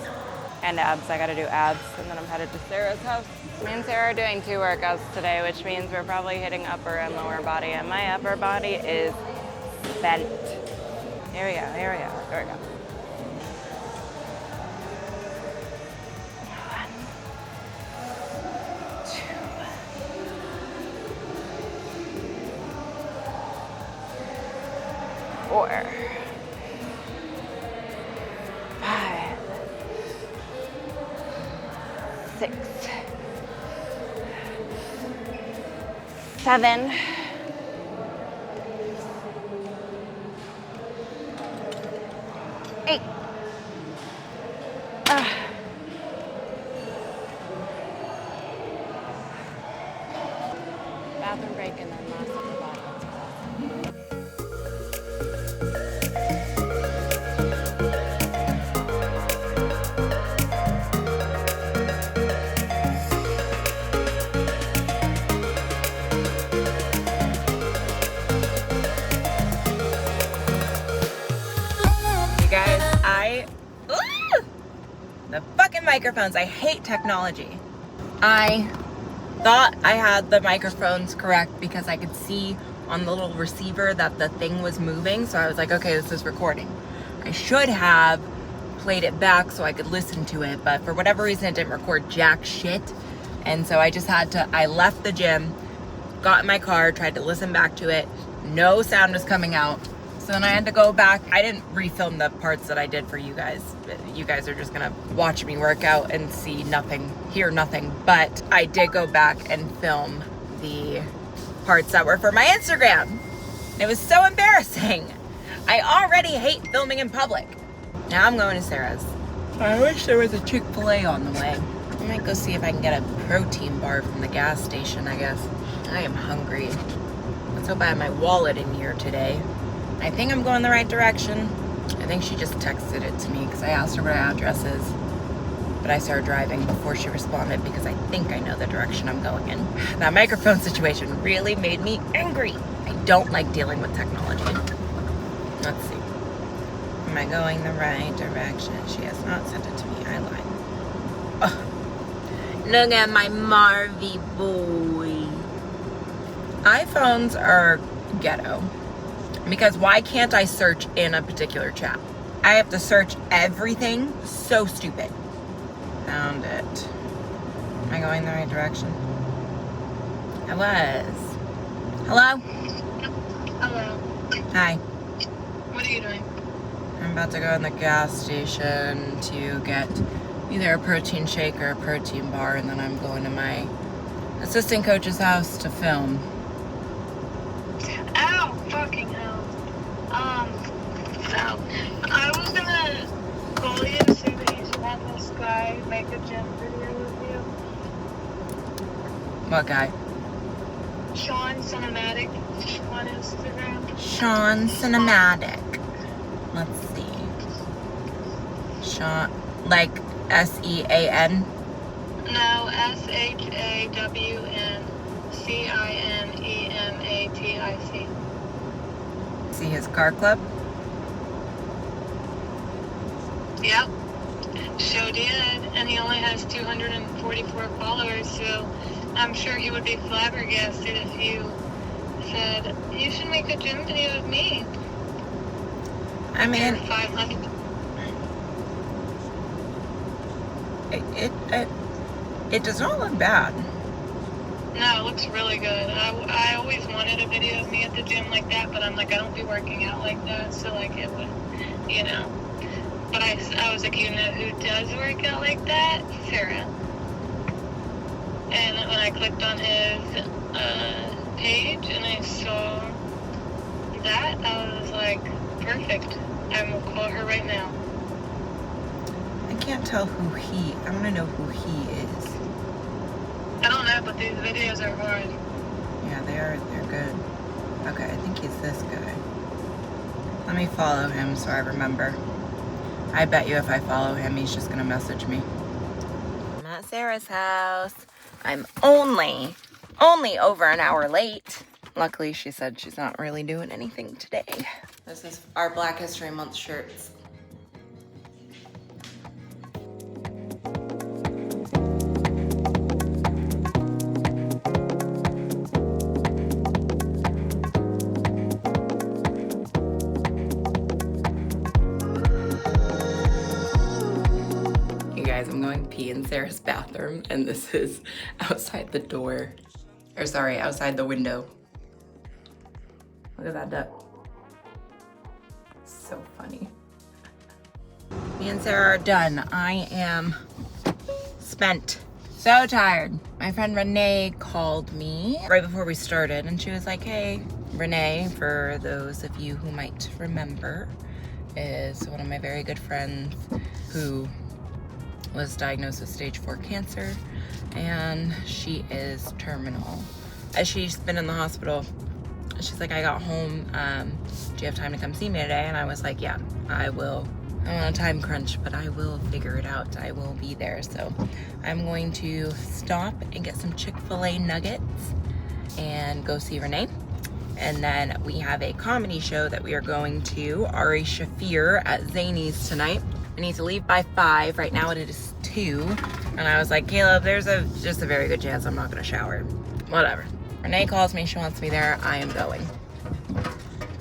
and abs. I gotta do abs, and then I'm headed to Sarah's house. Me and Sarah are doing 2 workouts today, which means we're probably hitting upper and lower body, and my upper body is bent. Here we go, here we go, here we go. 1, 2, 4, 5, 6, 7, 8. Bathroom break and then last upper body. The fucking microphones. I hate technology. I thought I had the microphones correct because I could see on the little receiver that the thing was moving. So I was like, okay, this is recording. I should have played it back so I could listen to it, but for whatever reason it didn't record jack shit. And so I just had to, I left the gym, got in my car, tried to listen back to it. No sound was coming out. So then I had to go back. I didn't refilm the parts that I did for you guys. You guys are just gonna watch me work out and see nothing, hear nothing. But I did go back and film the parts that were for my Instagram. It was so embarrassing. I already hate filming in public. Now I'm going to Sarah's. I wish there was a Chick-fil-A on the way. I might go see if I can get a protein bar from the gas station, I guess. I am hungry. Let's hope I have my wallet in here today. I think I'm going the right direction. I think she just texted it to me because I asked her what her address is. But I started driving before she responded because I think I know the direction I'm going in. That microphone situation really made me angry. I don't like dealing with technology. Let's see. Am I going the right direction? She has not sent it to me. I lied. Oh. Look at my Marvy boy. iPhones are ghetto. Because why can't I search in a particular chat? I have to search everything. So stupid. Found it. Am I going the right direction? I was. Hello? Hello. Hi. What are you doing? I'm about to go in the gas station to get either a protein shake or a protein bar, and then I'm going to my assistant coach's house to film. Ow, fucking hell. Ow. I was gonna call you to say that you should have this guy make a gym video with you. What guy? Sean Cinematic on Instagram. Sean Cinematic. Let's see. Sean, like S-E-A-N? No, SHAWNCINEMATIC. See his car club? Yep. Sure did. And he only has 244 followers, so I'm sure he would be flabbergasted if you said, you should make a gym video with me. I mean, 500. it does not look bad. No, it looks really good. I always wanted a video of me at the gym like that, but I'm like, I don't be working out like that, so like it would, you know. But I was like, you know who does work out like that? Sarah. And when I clicked on his page and I saw that, I was like, perfect. I will call her right now. I can't tell who he. I want to know who he is. I don't know, but these videos are hard. Yeah, they're good. Okay, I think he's this guy. Let me follow him so I remember. I bet you if I follow him, he's just gonna message me. I'm at Sarah's house. I'm only over an hour late. Luckily, she said she's not really doing anything today. This is our Black History Month shirts. I'm going to pee in Sarah's bathroom, and this is outside the door. Or sorry, outside the window. Look at that duck. So funny. Me and Sarah are done. I am spent. So tired. My friend Renee called me right before we started, and she was like, hey, Renee, for those of you who might remember, is one of my very good friends who was diagnosed with stage 4 cancer, and she is terminal. As she's been in the hospital, she's like, I got home, do you have time to come see me today? And I was like, yeah, I will. I'm on a time crunch, but I will figure it out. I will be there. So I'm going to stop and get some Chick-fil-A nuggets and go see Renee. And then we have a comedy show that we are going to, Ari Shafir at Zany's tonight. I need to leave by 5. Right now it is 2. And I was like, Caleb, there's just a very good chance I'm not gonna shower. Whatever. Renee calls me, she wants me there, I am going.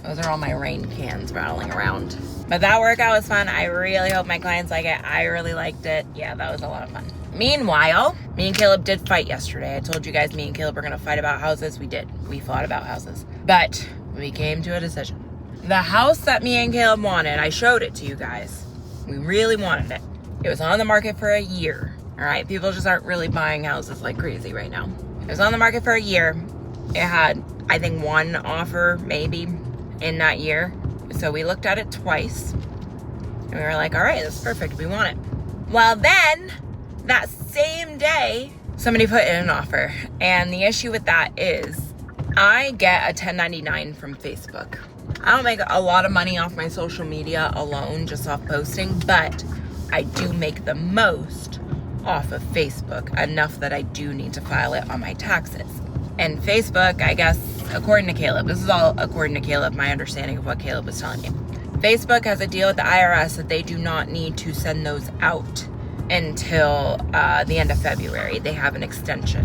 Those are all my rain cans rattling around. But that workout was fun. I really hope my clients like it. I really liked it. Yeah, that was a lot of fun. Meanwhile, me and Caleb did fight yesterday. I told you guys me and Caleb were gonna fight about houses. We did. We fought about houses. But we came to a decision. The house that me and Caleb wanted, I showed it to you guys. We really wanted it. It was on the market for a year. All right, people just aren't really buying houses like crazy right now. It was on the market for a year. It had, I think, 1 offer maybe in that year. So we looked at it twice and we were like, all right, that's perfect, we want it. Well then, that same day, somebody put in an offer. And the issue with that is I get a 1099 from Facebook. I don't make a lot of money off my social media alone, just off posting, but I do make the most off of Facebook, enough that I do need to file it on my taxes. And Facebook, I guess, according to Caleb, this is all according to Caleb, my understanding of what Caleb was telling me. Facebook has a deal with the IRS that they do not need to send those out until the end of February. They have an extension.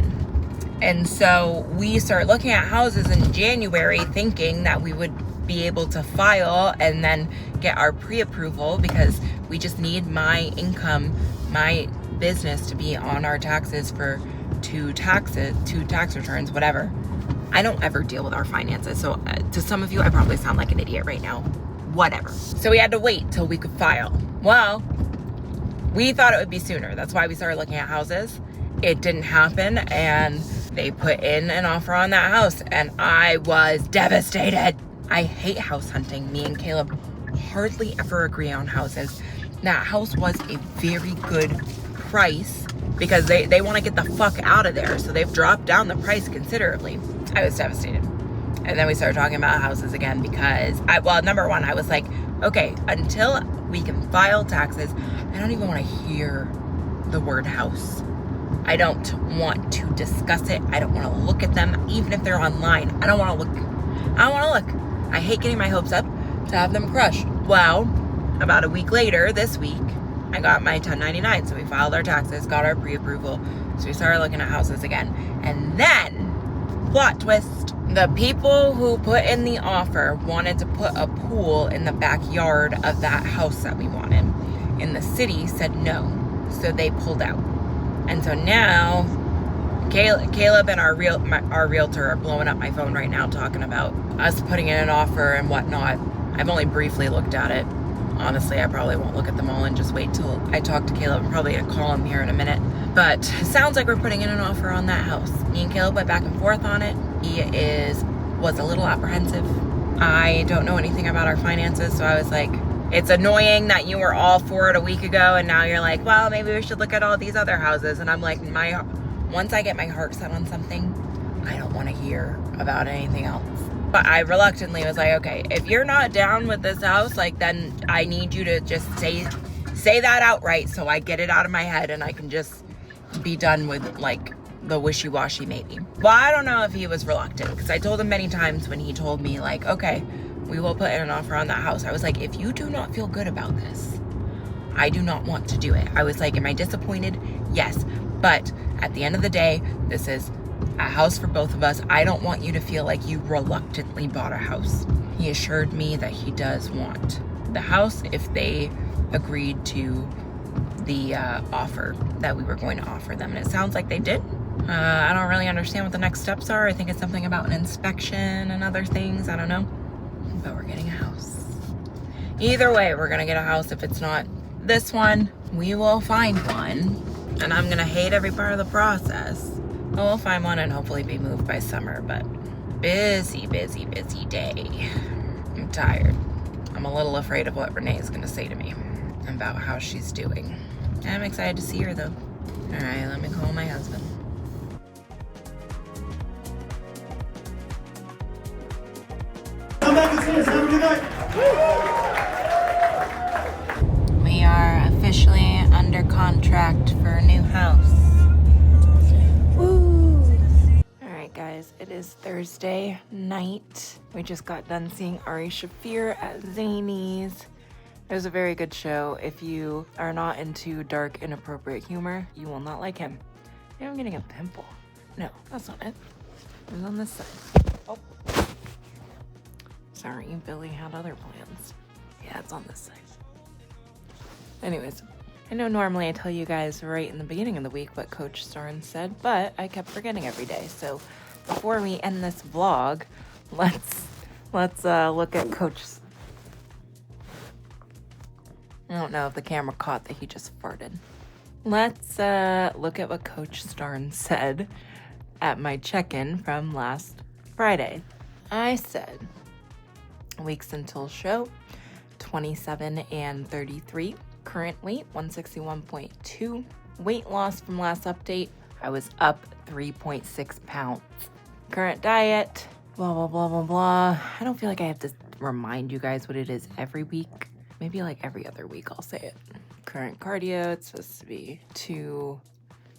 And so we start looking at houses in January thinking that we would be able to file and then get our pre-approval because we just need my income, my business to be on our taxes for 2 tax returns, whatever. I don't ever deal with our finances, so to some of you I probably sound like an idiot right now. Whatever. So we had to wait till we could file. Well, we thought it would be sooner. That's why we started looking at houses. It didn't happen, and they put in an offer on that house, and I was devastated. I hate house hunting. Me and Caleb hardly ever agree on houses. That house was a very good price because they want to get the fuck out of there, so they've dropped down the price considerably. I was devastated. And then we started talking about houses again because, number one, I was like, okay, until we can file taxes, I don't even want to hear the word house. I don't want to discuss it. I don't want to look at them, even if they're online. I don't want to look. I don't want to look. I hate getting my hopes up to have them crushed. Well, about a week later, this week, I got my 1099. So we filed our taxes, got our pre-approval. So we started looking at houses again. And then, plot twist, the people who put in the offer wanted to put a pool in the backyard of that house that we wanted. And the city said no. So they pulled out. And so now, Caleb and our realtor are blowing up my phone right now talking about us putting in an offer and whatnot. I've only briefly looked at it. Honestly, I probably won't look at them all and just wait till I talk to Caleb. I'm probably gonna call him here in a minute. But it sounds like we're putting in an offer on that house. Me and Caleb went back and forth on it. He was a little apprehensive. I don't know anything about our finances, so I was like, it's annoying that you were all for it a week ago and now you're like, well, maybe we should look at all these other houses. And I'm like, once I get my heart set on something, I don't want to hear about anything else. But I reluctantly was like, okay, if you're not down with this house, like, then I need you to just say that outright so I get it out of my head and I can just be done with, like, the wishy-washy maybe. Well, I don't know if he was reluctant, because I told him many times when he told me, like, okay, we will put in an offer on that house. I was like, if you do not feel good about this, I do not want to do it. I was like, am I disappointed? Yes. But at the end of the day, this is a house for both of us. I don't want you to feel like you reluctantly bought a house. He assured me that he does want the house if they agreed to the offer that we were going to offer them. And it sounds like they did. I don't really understand what the next steps are. I think it's something about an inspection and other things. I don't know. But we're getting a house. Either way, we're gonna get a house. If it's not this one, we will find one. And I'm gonna hate every part of the process. But we'll find one and hopefully be moved by summer. But busy, busy, busy day. I'm tired. I'm a little afraid of what Renee is gonna say to me about how she's doing. I'm excited to see her though. All right, let me call my husband. Come back and see us. Have a good night. We are officially under contract for a new house. Woo! All right, guys, it is Thursday night. We just got done seeing Ari Shaffir at Zany's. It was a very good show. If you are not into dark, inappropriate humor, you will not like him. Maybe I'm getting a pimple. No, that's not it. It was on this side. Oh. Sorry, Billy had other plans. Yeah, it's on this side. Anyways, I know normally I tell you guys right in the beginning of the week what Coach Starnes said, but I kept forgetting every day. So before we end this vlog, let's look at Coach. I don't know if the camera caught that he just farted. Let's look at what Coach Starnes said at my check-in from last Friday. I said, weeks until show, 27 and 33. Current weight, 161.2. Weight loss from last update, I was up 3.6 pounds. Current diet, blah, blah, blah, blah, blah. I don't feel like I have to remind you guys what it is every week. Maybe like every other week I'll say it. Current cardio, it's supposed to be 2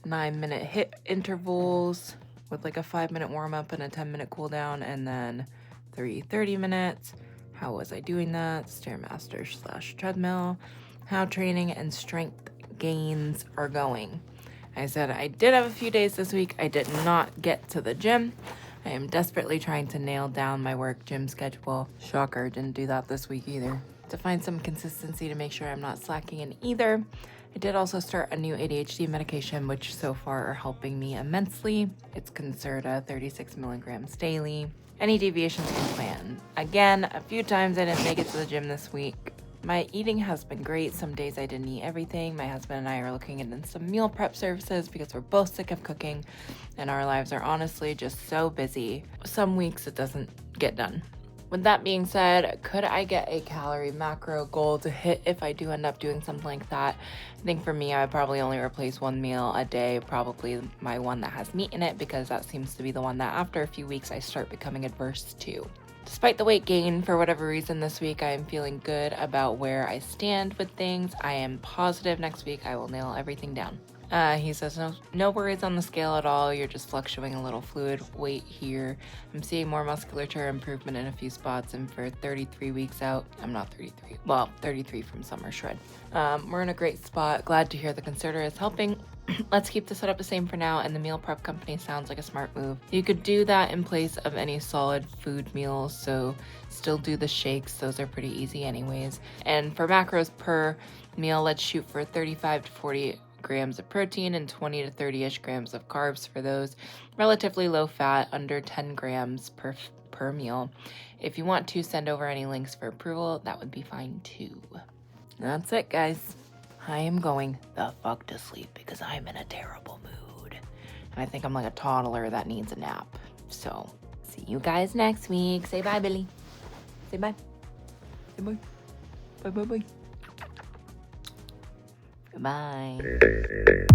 9-minute hit intervals with like a 5-minute warm-up and a 10-minute cool down, and then 3 30 minutes. How was I doing that? Stairmaster/treadmill. How training and strength gains are going. I said I did have a few days this week. I did not get to the gym. I am desperately trying to nail down my work gym schedule. Shocker, didn't do that this week either. To find some consistency to make sure I'm not slacking in either. I did also start a new ADHD medication, which so far are helping me immensely. It's Concerta, 36 milligrams daily. Any deviations can plan. Again, a few times I didn't make it to the gym this week. My eating has been great. Some days I didn't eat everything. My husband and I are looking into some meal prep services because we're both sick of cooking and our lives are honestly just so busy. Some weeks it doesn't get done. With that being said, could I get a calorie macro goal to hit if I do end up doing something like that? I think for me, I would probably only replace 1 meal a day, probably my one that has meat in it, because that seems to be the one that after a few weeks I start becoming adverse to. Despite the weight gain, for whatever reason this week, I am feeling good about where I stand with things. I am positive next week I will nail everything down. He says, no worries on the scale at all. You're just fluctuating a little fluid weight here. I'm seeing more musculature improvement in a few spots, and for 33 weeks out, I'm not 33. Well, 33 from summer shred. We're in a great spot. Glad to hear the Concerta is helping. Let's keep the setup the same for now, and the meal prep company sounds like a smart move. You could do that in place of any solid food meals, so still do the shakes. Those are pretty easy anyways. And for macros per meal, let's shoot for 35 to 40 grams of protein and 20 to 30-ish grams of carbs for those. Relatively low fat, under 10 grams per meal. If you want to send over any links for approval, that would be fine too. That's it, guys. I am going the fuck to sleep because I'm in a terrible mood. And I think I'm like a toddler that needs a nap. So, see you guys next week. Say bye, Billy. Say bye. Say bye. Bye. Goodbye.